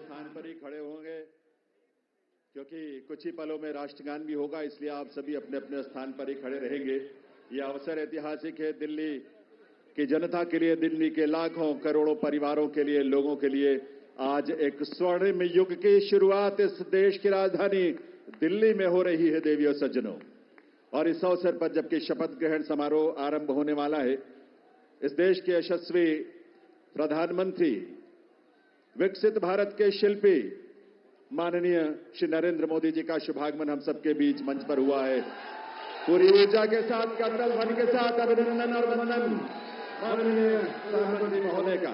स्थान पर ही खड़े होंगे क्योंकि कुछ ही पलों में राष्ट्रगान भी होगा, इसलिए आप सभी अपने अपने स्थान पर ही खड़े रहेंगे। यह अवसर ऐतिहासिक है दिल्ली की जनता के लिए, दिल्ली के लाखों करोड़ों परिवारों के लिए, लोगों के लिए। आज एक स्वर्णिम युग की शुरुआत इस देश की राजधानी दिल्ली में हो रही है देवियों सज्जनों। और इस अवसर पर जबकि शपथ ग्रहण समारोह आरंभ होने वाला है, इस देश के यशस्वी प्रधानमंत्री, विकसित भारत के शिल्पी माननीय श्री नरेंद्र मोदी जी का शुभागमन हम सबके बीच मंच पर हुआ है। पूरी ऊर्जा के साथ, करतल ध्वनि के साथ अभिनंदन और वंदन माननीय प्रधानमंत्री महोदय का।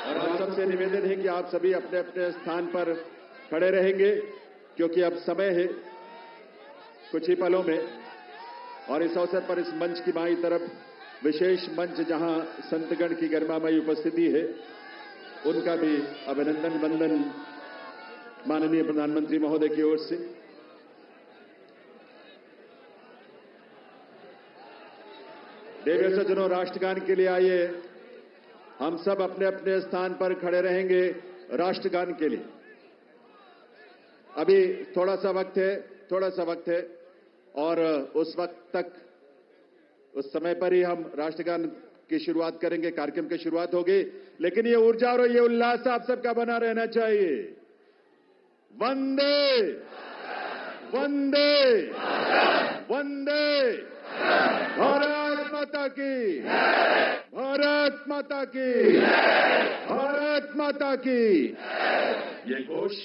और आप सबसे निवेदन है कि आप सभी अपने अपने स्थान पर खड़े रहेंगे क्योंकि अब समय है कुछ ही पलों में। और इस अवसर पर इस मंच की बाईं तरफ विशेष मंच जहां संतगण की गरिमामयी उपस्थिति है, उनका भी अभिनंदन वंदन माननीय प्रधानमंत्री महोदय की ओर से। देवियों सज्जनों, राष्ट्रगान के लिए आइए हम सब अपने अपने स्थान पर खड़े रहेंगे राष्ट्रगान के लिए। अभी थोड़ा सा वक्त है और उस वक्त तक, उस समय पर ही हम राष्ट्रगान की शुरुआत करेंगे, कार्यक्रम की शुरुआत होगी। लेकिन ये ऊर्जा और ये उल्लास आप सबका बना रहना चाहिए। वंदे वंदे वंदे भारत माता की, भारत माता की, भारत माता की। ये घोष,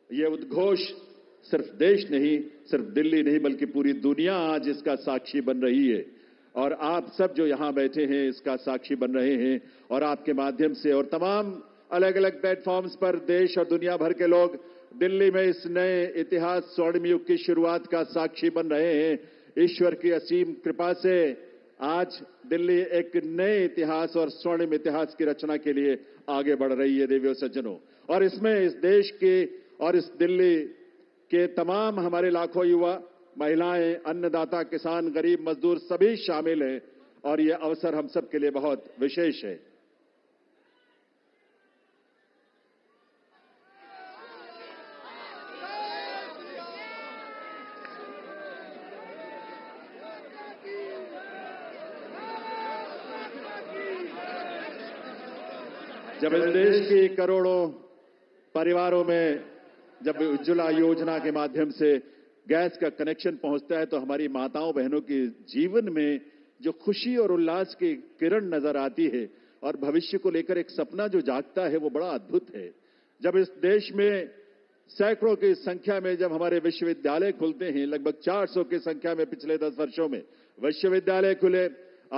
ये उद्घोष सिर्फ देश नहीं, सिर्फ दिल्ली नहीं, बल्कि पूरी दुनिया आज इसका साक्षी बन रही है। और आप सब जो यहां बैठे हैं इसका साक्षी बन रहे हैं। और आपके माध्यम से और तमाम अलग अलग प्लेटफॉर्म्स पर देश और दुनिया भर के लोग दिल्ली में इस नए इतिहास, स्वर्णिम युग की शुरुआत का साक्षी बन रहे हैं। ईश्वर की असीम कृपा से आज दिल्ली एक नए इतिहास और स्वर्णिम इतिहास की रचना के लिए आगे बढ़ रही है देवियों सज्जनों। और इसमें इस देश के और इस दिल्ली के तमाम हमारे लाखों युवा, महिलाएं, अन्नदाता, किसान, गरीब, मजदूर सभी शामिल हैं। और यह अवसर हम सब के लिए बहुत विशेष है। जब इस देश की करोड़ों परिवारों में जब उज्ज्वला योजना के माध्यम से गैस का कनेक्शन पहुंचता है, तो हमारी माताओं बहनों के जीवन में जो खुशी और उल्लास की किरण नजर आती है और भविष्य को लेकर एक सपना जो जागता है, वो बड़ा अद्भुत है। जब इस देश में सैकड़ों की संख्या में जब हमारे विश्वविद्यालय खुलते हैं, लगभग 400 की संख्या में पिछले 10 वर्षों में विश्वविद्यालय खुले,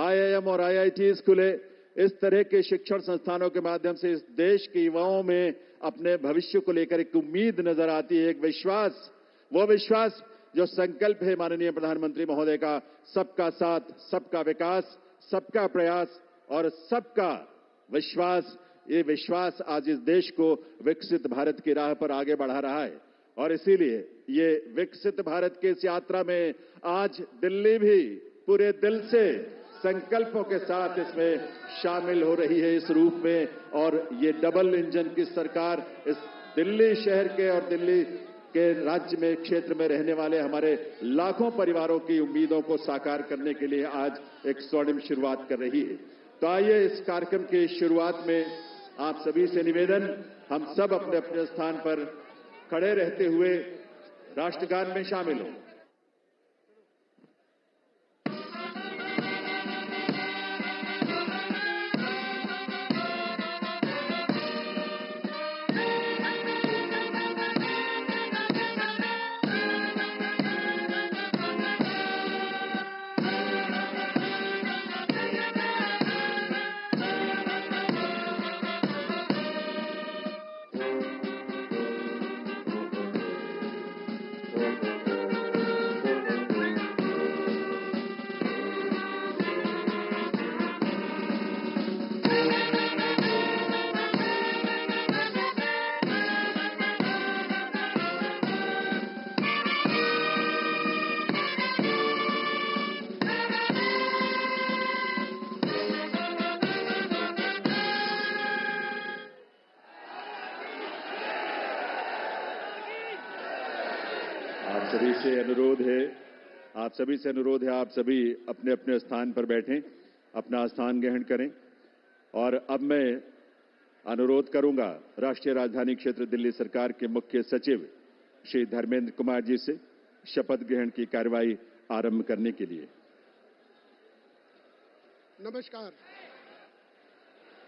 IIM और IITs खुले, इस तरह के शिक्षण संस्थानों के माध्यम से इस देश के युवाओं में अपने भविष्य को लेकर एक उम्मीद नजर आती है, एक विश्वास। वो विश्वास जो संकल्प है माननीय प्रधानमंत्री महोदय का, सबका साथ, सबका विकास, सबका प्रयास और सबका विश्वास। ये विश्वास आज इस देश को विकसित भारत की राह पर आगे बढ़ा रहा है। और इसीलिए ये विकसित भारत की इस यात्रा में आज दिल्ली भी पूरे दिल से संकल्पों के साथ इसमें शामिल हो रही है इस रूप में। और ये डबल इंजन की सरकार इस दिल्ली शहर के और दिल्ली के राज्य में, क्षेत्र में रहने वाले हमारे लाखों परिवारों की उम्मीदों को साकार करने के लिए आज एक स्वर्णिम शुरुआत कर रही है। तो आइए इस कार्यक्रम की शुरुआत में आप सभी से निवेदन, हम सब अपने अपने स्थान पर खड़े रहते हुए राष्ट्रगान में शामिल हों। सभी से अनुरोध है आप सभी अपने अपने स्थान पर बैठें, अपना स्थान ग्रहण करें। और अब मैं अनुरोध करूंगा राष्ट्रीय राजधानी क्षेत्र दिल्ली सरकार के मुख्य सचिव श्री धर्मेंद्र कुमार जी से शपथ ग्रहण की कार्यवाही आरंभ करने के लिए। नमस्कार।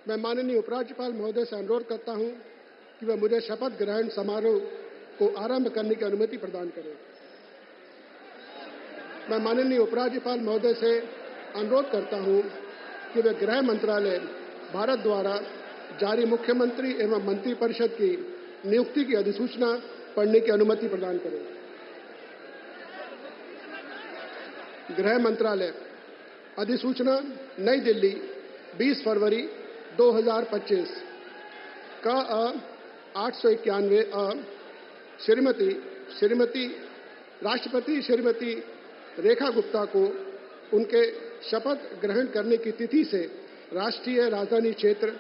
मैं माननीय उपराज्यपाल महोदय से अनुरोध करता हूं कि वह मुझे शपथ ग्रहण समारोह को आरंभ करने की अनुमति प्रदान करें। मैं माननीय उपराज्यपाल महोदय से अनुरोध करता हूं कि वे गृह मंत्रालय भारत द्वारा जारी मुख्यमंत्री एवं मंत्रिपरिषद की नियुक्ति की अधिसूचना पढ़ने की अनुमति प्रदान करें। गृह मंत्रालय अधिसूचना नई दिल्ली 20 फरवरी 2025 का 891 श्रीमती राष्ट्रपति श्रीमती रेखा गुप्ता को उनके शपथ ग्रहण करने की तिथि से राष्ट्रीय राजधानी क्षेत्र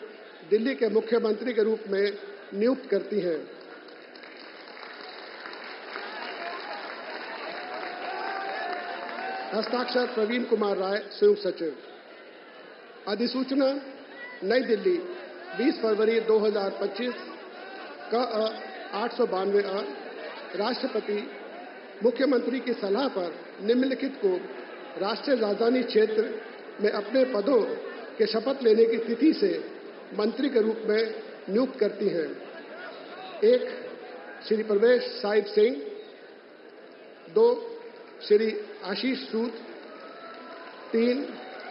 दिल्ली के मुख्यमंत्री के रूप में नियुक्त करती हैं। हस्ताक्षर प्रवीण कुमार राय, संयुक्त सचिव। अधिसूचना नई दिल्ली 20 फरवरी 2025 का 892 राष्ट्रपति मुख्यमंत्री की सलाह पर निम्नलिखित को राष्ट्रीय राजधानी क्षेत्र में अपने पदों के शपथ लेने की तिथि से मंत्री के रूप में नियुक्त करती हैं। 1 श्री प्रवेश साहिब सिंह, 2 श्री आशीष सूद, 3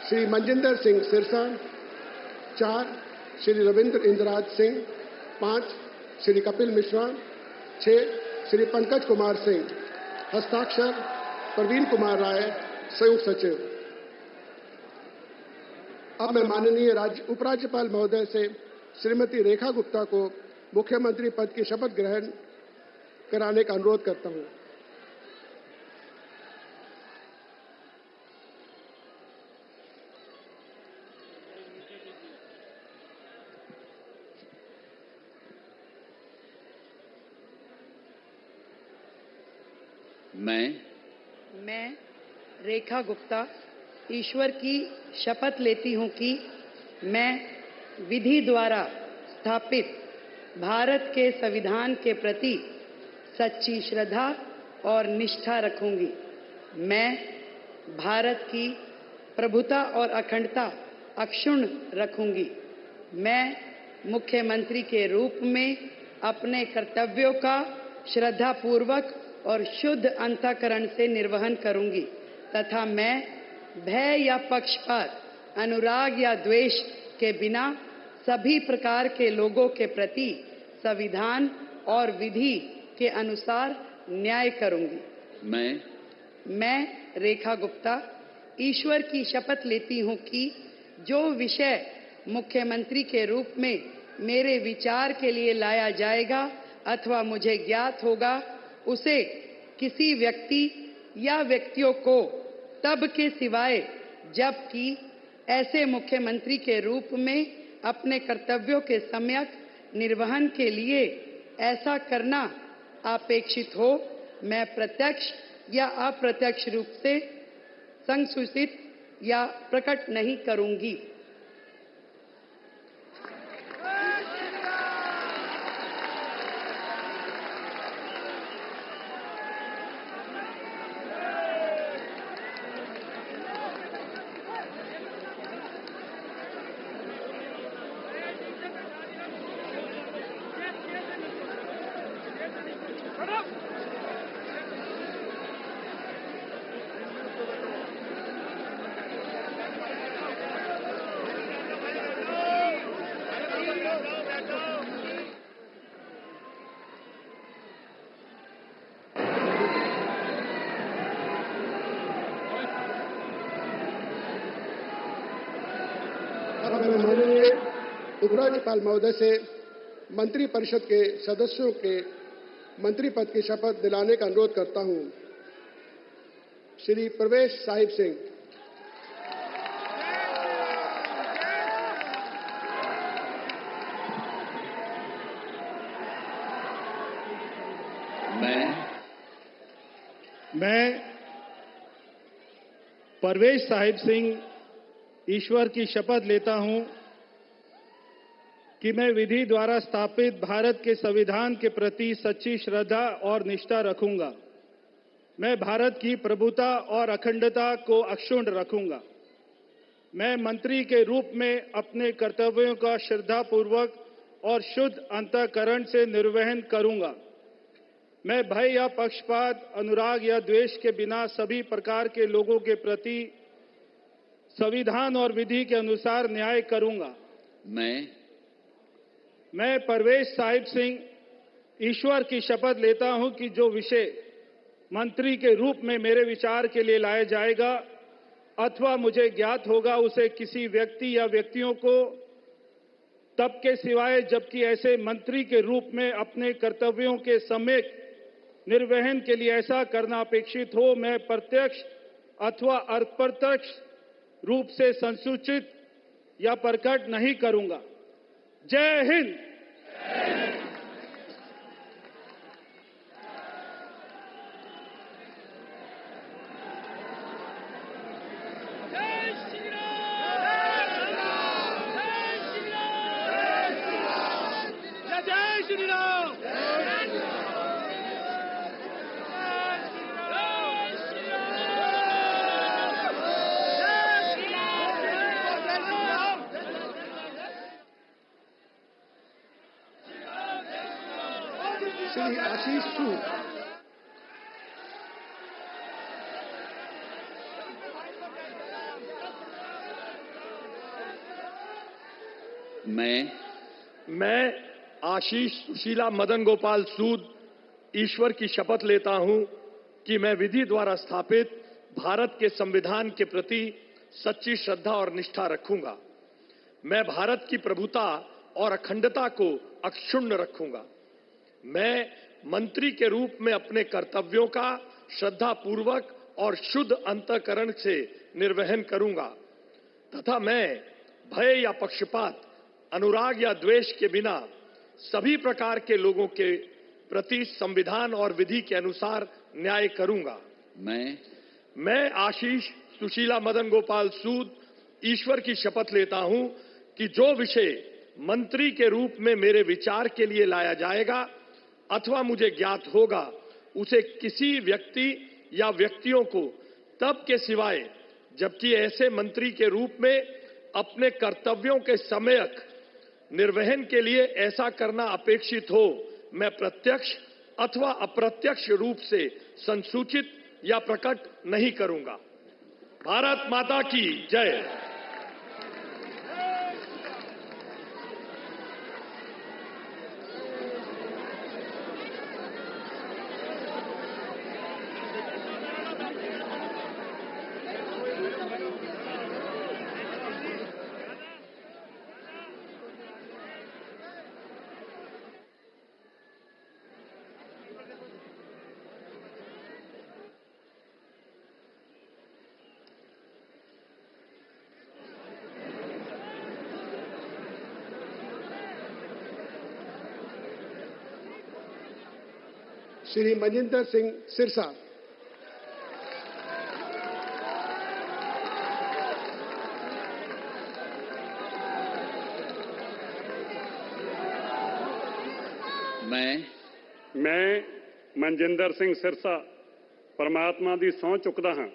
श्री मनजिंदर सिंह सिरसा, 4 श्री रविंद्र इंद्रराज सिंह, 5 श्री कपिल मिश्रा, 6 श्री पंकज कुमार सिंह। हस्ताक्षर प्रवीण कुमार राय, संयुक्त सचिव। अब मैं माननीय उपराज्यपाल महोदय से श्रीमती रेखा गुप्ता को मुख्यमंत्री पद की शपथ ग्रहण कराने का अनुरोध करता हूं। मैं रेखा गुप्ता ईश्वर की शपथ लेती हूं कि मैं विधि द्वारा स्थापित भारत के संविधान के प्रति सच्ची श्रद्धा और निष्ठा रखूंगी। मैं भारत की प्रभुता और अखंडता अक्षुण्ण रखूंगी। मैं मुख्यमंत्री के रूप में अपने कर्तव्यों का श्रद्धापूर्वक और शुद्ध अंतःकरण से निर्वहन करूंगी तथा मैं भय या पक्षपात, अनुराग या द्वेष के बिना सभी प्रकार के लोगों के प्रति संविधान और विधि के अनुसार न्याय करूंगी। मैं रेखा गुप्ता ईश्वर की शपथ लेती हूं कि जो विषय मुख्यमंत्री के रूप में मेरे विचार के लिए लाया जाएगा अथवा मुझे ज्ञात होगा, उसे किसी व्यक्ति या व्यक्तियों को तब के सिवाय जबकि ऐसे मुख्यमंत्री के रूप में अपने कर्तव्यों के सम्यक निर्वहन के लिए ऐसा करना अपेक्षित हो, मैं प्रत्यक्ष या अप्रत्यक्ष रूप से संसूचित या प्रकट नहीं करूंगी। माननीय उपराज्यपाल महोदय से मंत्रिपरिषद के सदस्यों के मंत्री पद की शपथ दिलाने का अनुरोध करता हूं। श्री प्रवेश साहिब सिंह। मैं परवेज साहिब सिंह ईश्वर की शपथ लेता हूं कि मैं विधि द्वारा स्थापित भारत के संविधान के प्रति सच्ची श्रद्धा और निष्ठा रखूंगा। मैं भारत की प्रभुता और अखंडता को अक्षुण्ण रखूंगा। मैं मंत्री के रूप में अपने कर्तव्यों का श्रद्धापूर्वक और शुद्ध अंतःकरण से निर्वहन करूंगा। मैं भय या पक्षपात, अनुराग या द्वेष के बिना सभी प्रकार के लोगों के प्रति संविधान और विधि के अनुसार न्याय करूंगा। मैं परवेज साहिब सिंह ईश्वर की शपथ लेता हूं कि जो विषय मंत्री के रूप में मेरे विचार के लिए लाया जाएगा अथवा मुझे ज्ञात होगा, उसे किसी व्यक्ति या व्यक्तियों को तब के सिवाय जबकि ऐसे मंत्री के रूप में अपने कर्तव्यों के सम्यक निर्वहन के लिए ऐसा करना अपेक्षित हो, मैं प्रत्यक्ष अथवा अप्रत्यक्ष रूप से संसूचित या प्रकट नहीं करूंगा। जय हिंद। श्री आशीष सूद। मैं आशीष सुशीला मदन गोपाल सूद ईश्वर की शपथ लेता हूं कि मैं विधि द्वारा स्थापित भारत के संविधान के प्रति सच्ची श्रद्धा और निष्ठा रखूंगा। मैं भारत की प्रभुता और अखंडता को अक्षुण्ण रखूंगा। मैं मंत्री के रूप में अपने कर्तव्यों का श्रद्धापूर्वक और शुद्ध अंतःकरण से निर्वहन करूंगा तथा मैं भय या पक्षपात, अनुराग या द्वेष के बिना सभी प्रकार के लोगों के प्रति संविधान और विधि के अनुसार न्याय करूंगा। मैं आशीष सुशीला मदन गोपाल सूद ईश्वर की शपथ लेता हूं कि जो विषय मंत्री के रूप में मेरे विचार के लिए लाया जाएगा अथवा मुझे ज्ञात होगा, उसे किसी व्यक्ति या व्यक्तियों को तब के सिवाय जबकि ऐसे मंत्री के रूप में अपने कर्तव्यों के सम्यक निर्वहन के लिए ऐसा करना अपेक्षित हो, मैं प्रत्यक्ष अथवा अप्रत्यक्ष रूप से संसूचित या प्रकट नहीं करूंगा। भारत माता की जय। श्री मनजिंदर सिंह सिरसा। मैं मनजिंदर सिंह सिरसा परमात्मा ਦੀ ਸਹੁੰ ਚੁੱਕਦਾ ਹਾਂ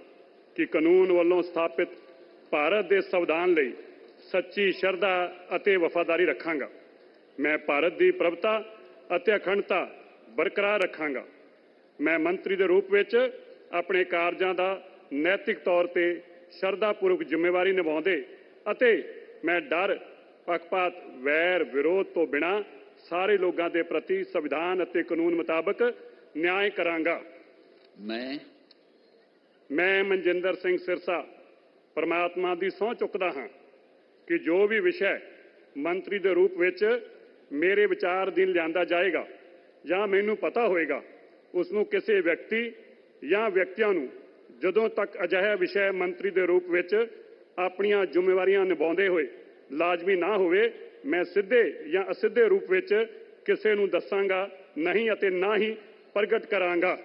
ਕਿ ਕਾਨੂੰਨ ਵੱਲੋਂ ਸਥਾਪਿਤ ਭਾਰਤ ਦੇ ਸੰਵਿਧਾਨ ਲਈ ਸੱਚੀ ਸ਼ਰਧਾ ਅਤੇ ਵਫਾਦਾਰੀ ਰੱਖਾਂਗਾ। ਮੈਂ ਭਾਰਤ ਦੀ ਪ੍ਰਭੁਤਾ ਅਤੇ ਅਖੰਡਤਾ ਬਰਕਰਾਰ ਰੱਖਾਂਗਾ। ਮੈਂ ਮੰਤਰੀ ਦੇ ਰੂਪ ਵਿੱਚ ਆਪਣੇ ਕਾਰਜਾਂ ਦਾ ਨੈਤਿਕ ਤੌਰ ਤੇ ਸ਼ਰਧਾਪੂਰਵਕ ਜ਼ਿੰਮੇਵਾਰੀ ਨਿਭਾਉਂਦੇ ਅਤੇ ਮੈਂ ਡਰ, ਪੱਖਪਾਤ, ਵੈਰ, ਵਿਰੋਧ ਤੋਂ ਬਿਨਾਂ ਸਾਰੇ ਲੋਕਾਂ ਦੇ ਪ੍ਰਤੀ ਸੰਵਿਧਾਨ ਅਤੇ ਕਾਨੂੰਨ ਮੁਤਾਬਕ ਨਿਆਂ ਕਰਾਂਗਾ। ਮੈਂ ਮਨਜਿੰਦਰ ਸਿੰਘ ਸਿਰਸਾ ਪਰਮਾਤਮਾ ਦੀ ਸਹੁੰ ਚੁੱਕਦਾ ਹਾਂ ਕਿ ਜੋ ਵੀ ਵਿਸ਼ਾ ਮੰਤਰੀ ਦੇ ਰੂਪ ਵਿੱਚ ਮੇਰੇ ਵਿਚਾਰ ਅਧੀਨ ਲਿਆਂਦਾ ਜਾਏਗਾ ਜਾਂ ਮੈਨੂੰ ਪਤਾ ਹੋਏਗਾ, ਉਸ ਨੂੰ ਕਿਸੇ ਵਿਅਕਤੀ ਜਾਂ ਵਿਅਕਤੀਆਂ ਨੂੰ ਜਦੋਂ ਤੱਕ ਅਜਿਹਾ ਵਿਸ਼ਾ ਮੰਤਰੀ ਦੇ ਰੂਪ ਵਿੱਚ ਆਪਣੀਆਂ ਜ਼ਿੰਮੇਵਾਰੀਆਂ ਨਿਭਾਉਂਦੇ ਹੋਏ ਲਾਜ਼ਮੀ ਨਾ ਹੋਵੇ, ਮੈਂ ਸਿੱਧੇ ਜਾਂ ਅਸਿੱਧੇ ਰੂਪ ਵਿੱਚ ਕਿਸੇ ਨੂੰ ਦੱਸਾਂਗਾ ਨਹੀਂ ਅਤੇ ਨਾ ਹੀ ਪ੍ਰਗਟ ਕਰਾਂਗਾ।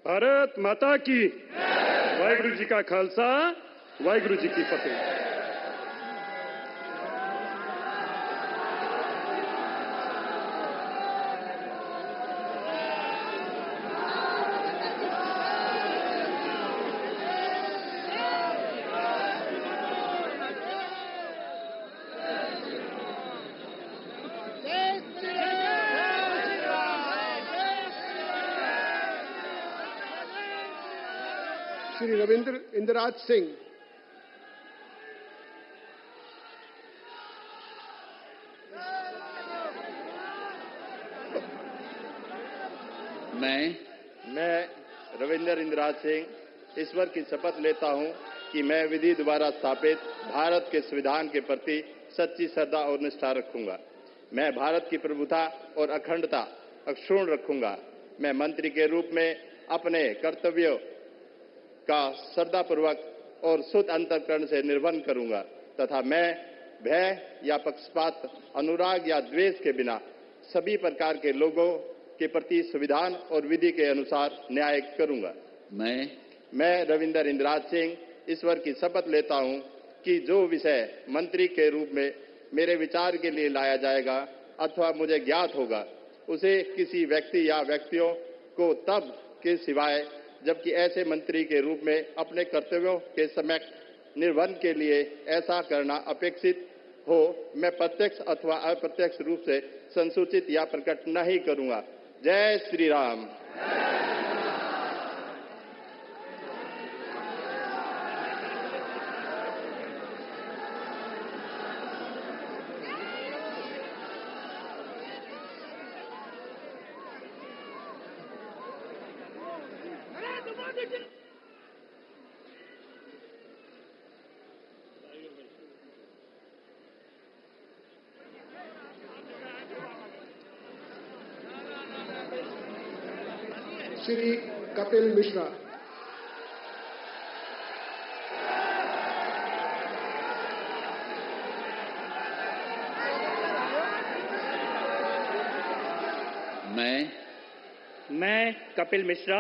भारत माता की वाहिगुरु जी का खालसा वाहिगुरु जी की फतेह। श्री रविंद्र इंदिराज सिंह। मैं रविंद्र इंदिराज सिंह ईश्वर की शपथ लेता हूं कि मैं विधि द्वारा स्थापित भारत के संविधान के प्रति सच्ची श्रद्धा और निष्ठा रखूंगा। मैं भारत की प्रभुता और अखंडता अक्षुण्ण रखूंगा। मैं मंत्री के रूप में अपने कर्तव्यों का श्रद्धापूर्वक और शुद्ध अंतःकरण से निर्वहन करूंगा तथा मैं भय या पक्षपात, अनुराग या द्वेष के बिना सभी प्रकार के लोगों के प्रति संविधान और विधि के अनुसार न्याय करूंगा। मैं रविंद्र इंदिराज सिंह ईश्वर की शपथ लेता हूं कि जो विषय मंत्री के रूप में मेरे विचार के लिए लाया जाएगा अथवा मुझे ज्ञात होगा, उसे किसी व्यक्ति या व्यक्तियों को तब के सिवाय जबकि ऐसे मंत्री के रूप में अपने कर्तव्यों के सम्यक निर्वहन के लिए ऐसा करना अपेक्षित हो, मैं प्रत्यक्ष अथवा अप्रत्यक्ष रूप से संसूचित या प्रकट नहीं करूंगा। जय श्री राम। श्री कपिल मिश्रा। मैं कपिल मिश्रा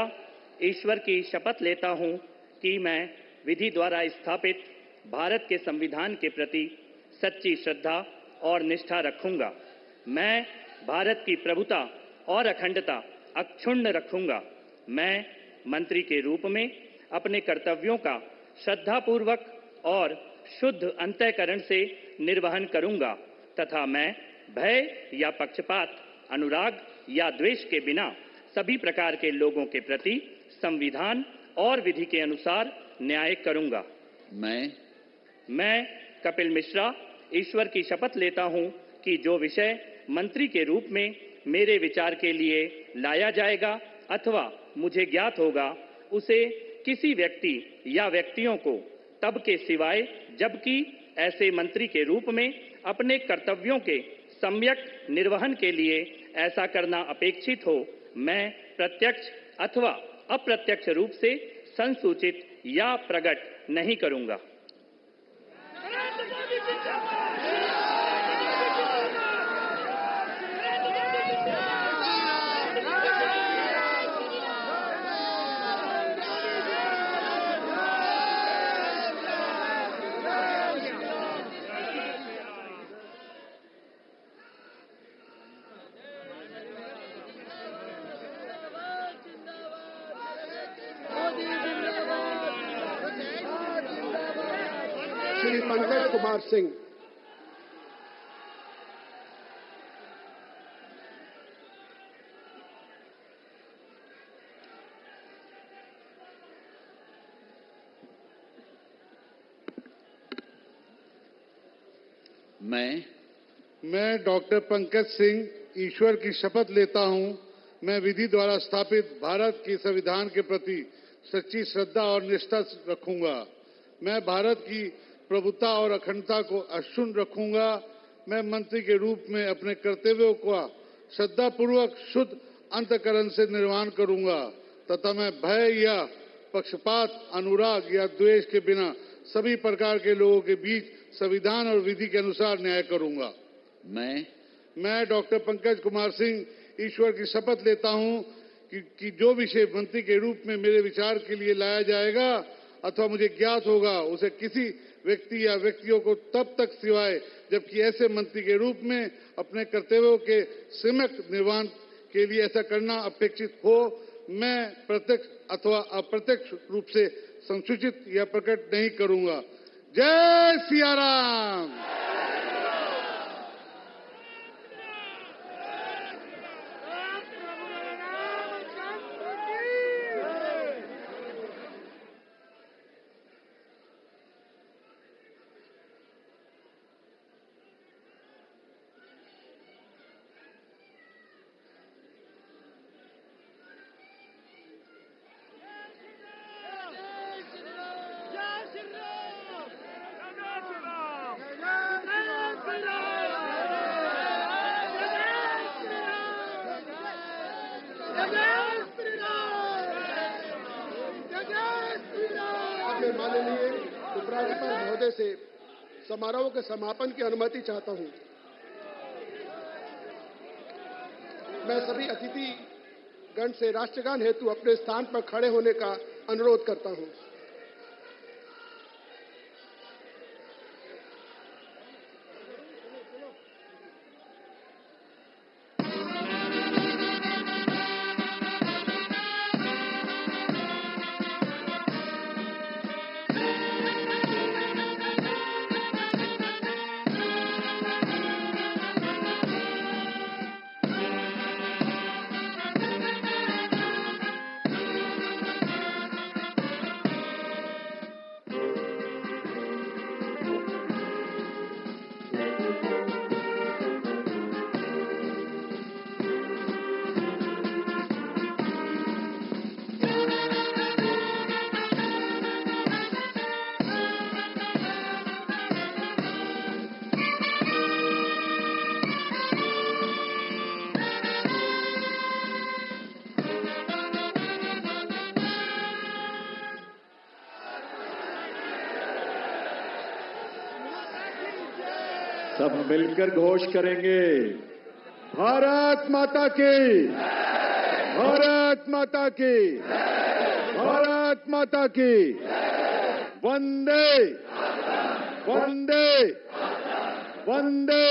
ईश्वर की शपथ लेता हूं कि मैं विधि द्वारा स्थापित भारत के संविधान के प्रति सच्ची श्रद्धा और निष्ठा रखूंगा। मैं भारत की प्रभुता और अखंडता अक्षुण्ण रखूंगा। मैं मंत्री के रूप में अपने कर्तव्यों का श्रद्धापूर्वक और शुद्ध अंतःकरण से निर्वहन करूंगा तथा मैं भय या पक्षपात, अनुराग या द्वेष के बिना सभी प्रकार के लोगों के प्रति संविधान और विधि के अनुसार न्याय करूंगा। मैं कपिल मिश्रा ईश्वर की शपथ लेता हूं कि जो विषय मंत्री के रूप में मेरे विचार के लिए लाया जाएगा अथवा मुझे ज्ञात होगा, उसे किसी व्यक्ति या व्यक्तियों को तब के सिवाय जबकि ऐसे मंत्री के रूप में अपने कर्तव्यों के सम्यक निर्वहन के लिए ऐसा करना अपेक्षित हो, मैं प्रत्यक्ष अथवा अप्रत्यक्ष रूप से संसूचित या प्रकट नहीं करूंगा। श्री पंकज कुमार सिंह। मैं डॉक्टर पंकज सिंह ईश्वर की शपथ लेता हूं, मैं विधि द्वारा स्थापित भारत के संविधान के प्रति सच्ची श्रद्धा और निष्ठा रखूंगा। मैं भारत की प्रभुता और अखंडता को अक्षुण्ण रखूंगा। मैं मंत्री के रूप में अपने कर्तव्यों का श्रद्धापूर्वक शुद्ध अंतःकरण से निर्वहन करूंगा तथा मैं भय या पक्षपात, अनुराग या द्वेष के बिना सभी प्रकार के लोगों के बीच संविधान और विधि के अनुसार न्याय करूंगा। मैं डॉक्टर पंकज कुमार सिंह ईश्वर की शपथ लेता हूं कि जो विषय मंत्री के रूप में मेरे विचार के लिए लाया जाएगा अथवा मुझे ज्ञात होगा उसे किसी व्यक्ति या व्यक्तियों को तब तक सिवाय जबकि ऐसे मंत्री के रूप में अपने कर्तव्यों के सम्यक निर्वहन के लिए ऐसा करना अपेक्षित हो मैं प्रत्यक्ष अथवा अप्रत्यक्ष रूप से संसूचित या प्रकट नहीं करूंगा। जय सिया राम। मैं माननीय उपराज्यपाल महोदय से समारोह के समापन की अनुमति चाहता हूं। मैं सभी अतिथि गण से राष्ट्रगान हेतु अपने स्थान पर खड़े होने का अनुरोध करता हूं। सब मिलकर घोष करेंगे, भारत माता की, भारत माता की, भारत माता की, वंदे वंदे वंदे।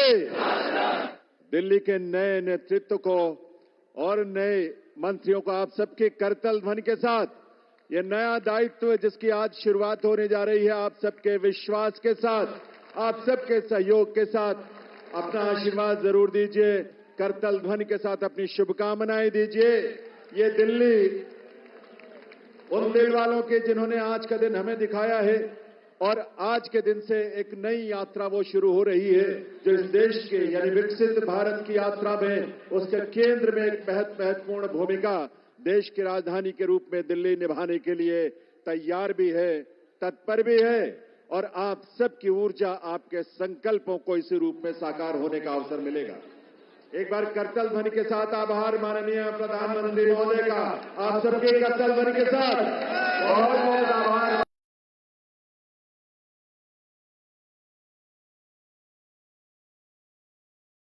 दिल्ली के नए नेतृत्व को और नए मंत्रियों को आप सबके करतल ध्वनि के साथ ये नया दायित्व जिसकी आज शुरुआत होने जा रही है, आप सबके विश्वास के साथ, आप सबके सहयोग के साथ अपना आशीर्वाद जरूर दीजिए, करतल ध्वनि के साथ अपनी शुभकामनाएं दीजिए। ये दिल्ली उन दिल वालों के जिन्होंने आज का दिन हमें दिखाया है और आज के दिन से एक नई यात्रा वो शुरू हो रही है जो इस देश के यानी विकसित भारत की यात्रा में उसके केंद्र में एक महत्वपूर्ण भूमिका देश की राजधानी के रूप में दिल्ली निभाने के लिए तैयार भी है, तत्पर भी है और आप सबकी ऊर्जा, आपके संकल्पों को इसी रूप में साकार होने का अवसर मिलेगा। एक बार करतल ध्वनि के साथ आभार माननीय प्रधानमंत्री महोदय का, आप सबके करतल ध्वनि के साथ बहुत बहुत आभार।